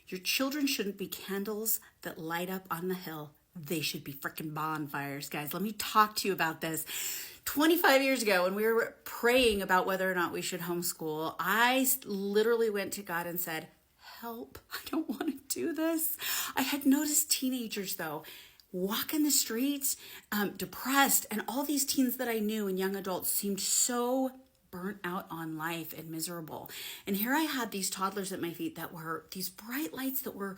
Your children shouldn't be candles that light up on the hill. They should be freaking bonfires, guys. Let me talk to you about this. 25 years ago, when we were praying about whether or not we should homeschool, I literally went to God and said, help, I don't want to do this. I had noticed teenagers, though, walk in the streets, depressed, and all these teens that I knew and young adults seemed so burnt out on life and miserable. And here I had these toddlers at my feet that were these bright lights that were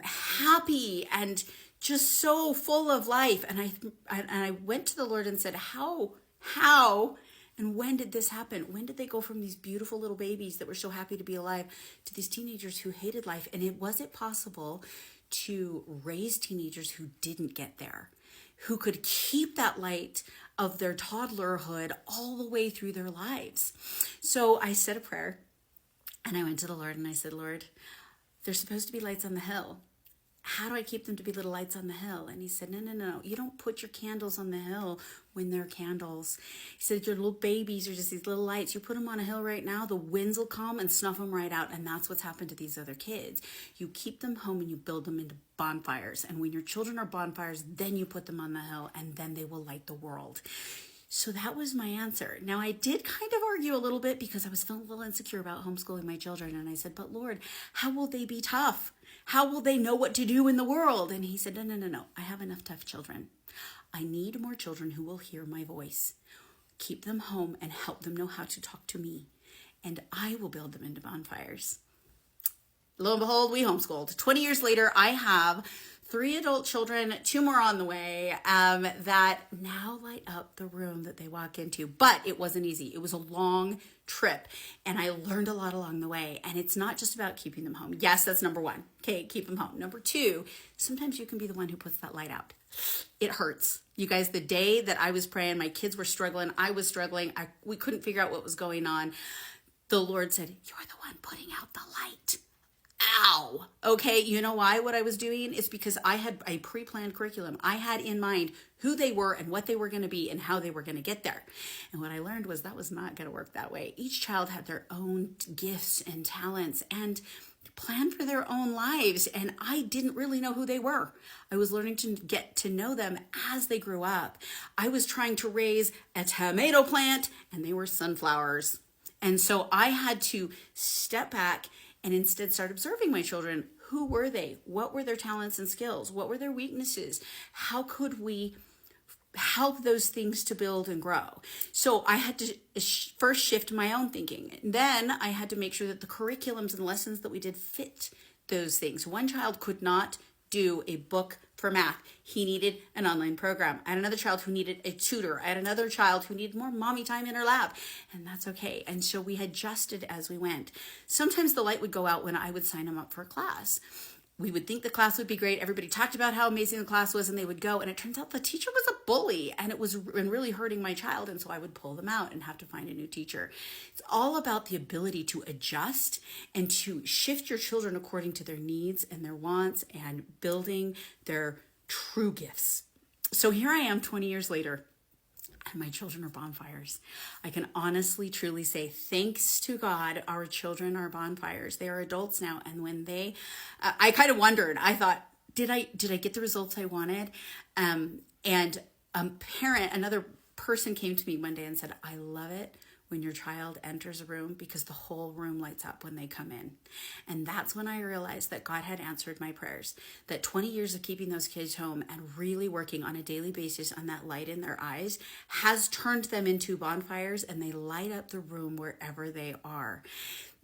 happy and just so full of life. And I went to the Lord and said, how, and when did this happen? When did they go from these beautiful little babies that were so happy to be alive to these teenagers who hated life? And was it possible to raise teenagers who didn't get there, who could keep that light of their toddlerhood all the way through their lives? So I said a prayer and I went to the Lord and I said, Lord, there's supposed to be lights on the hill. How do I keep them to be little lights on the hill? And he said, no. You don't put your candles on the hill when they're candles. He said, your little babies are just these little lights. You put them on a hill right now, the winds will come and snuff them right out. And that's what's happened to these other kids. You keep them home and you build them into bonfires. And when your children are bonfires, then you put them on the hill and then they will light the world. So that was my answer. Now, I did kind of argue a little bit because I was feeling a little insecure about homeschooling my children. And I said, but Lord, how will they be tough? How will they know what to do in the world? And he said, no. I have enough tough children. I need more children who will hear my voice. Keep them home and help them know how to talk to me. And I will build them into bonfires. Lo and behold, we homeschooled. 20 years later, I have 3 adult children, 2 more on the way, that now light up the room that they walk into. But it wasn't easy. It was a long trip, and I learned a lot along the way. And it's not just about keeping them home. Yes, that's number 1. Okay, keep them home. Number 2, sometimes you can be the one who puts that light out. It hurts. You guys, the day that I was praying, my kids were struggling. I was struggling. We couldn't figure out what was going on. The Lord said, you're the one putting out the light. Ow. Okay, you know why what I was doing is because I had a pre-planned curriculum. I had in mind who they were and what they were going to be and how they were going to get there. And what I learned was that was not going to work that way. Each child had their own gifts and talents and planned for their own lives. And I didn't really know who they were. I was learning to get to know them as they grew up. I was trying to raise a tomato plant and they were sunflowers. And so I had to step back and instead start observing my children. Who were they? What were their talents and skills? What were their weaknesses? How could we help those things to build and grow? So I had to first shift my own thinking. Then I had to make sure that the curriculums and lessons that we did fit those things. One child could not do a book for math. He needed an online program. I had another child who needed a tutor. I had another child who needed more mommy time in her lab, and that's okay. And so we adjusted as we went. Sometimes the light would go out when I would sign them up for a class. We would think the class would be great. Everybody talked about how amazing the class was, and they would go. And it turns out the teacher was a bully, and it was really hurting my child. And so I would pull them out and have to find a new teacher. It's all about the ability to adjust and to shift your children according to their needs and their wants and building their true gifts. So here I am 20 years later. And my children are bonfires. I can honestly, truly say, thanks to God, our children are bonfires. They are adults now. And when I kind of wondered, I thought, did I get the results I wanted? And another person came to me one day and said, I love it when your child enters a room because the whole room lights up when they come in. And that's when I realized that God had answered my prayers, that 20 years of keeping those kids home and really working on a daily basis on that light in their eyes has turned them into bonfires, and they light up the room wherever they are.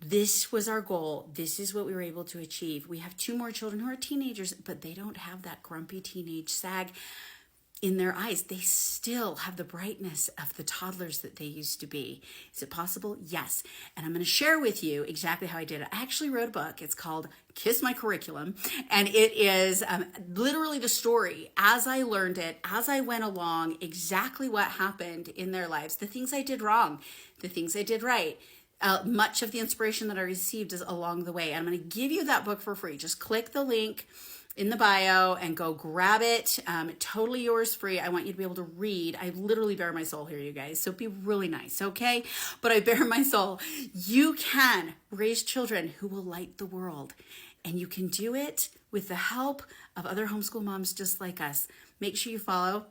This was our goal. This is what we were able to achieve. We have 2 more children who are teenagers, but they don't have that grumpy teenage sag in their eyes. They still have the brightness of the toddlers that they used to be. Is it possible? Yes. And I'm going to share with you exactly how I did it. I actually wrote a book. It's called Kiss My Curriculum. And it is literally the story as I learned it, as I went along, exactly what happened in their lives, the things I did wrong, the things I did right. Much of the inspiration that I received is along the way. I'm going to give you that book for free. Just click the link in the bio and go grab it. Totally yours free. I want you to be able to read. I literally bare my soul here, you guys. So be really nice, okay? But I bare my soul. You can raise children who will light the world. And you can do it with the help of other homeschool moms just like us. Make sure you follow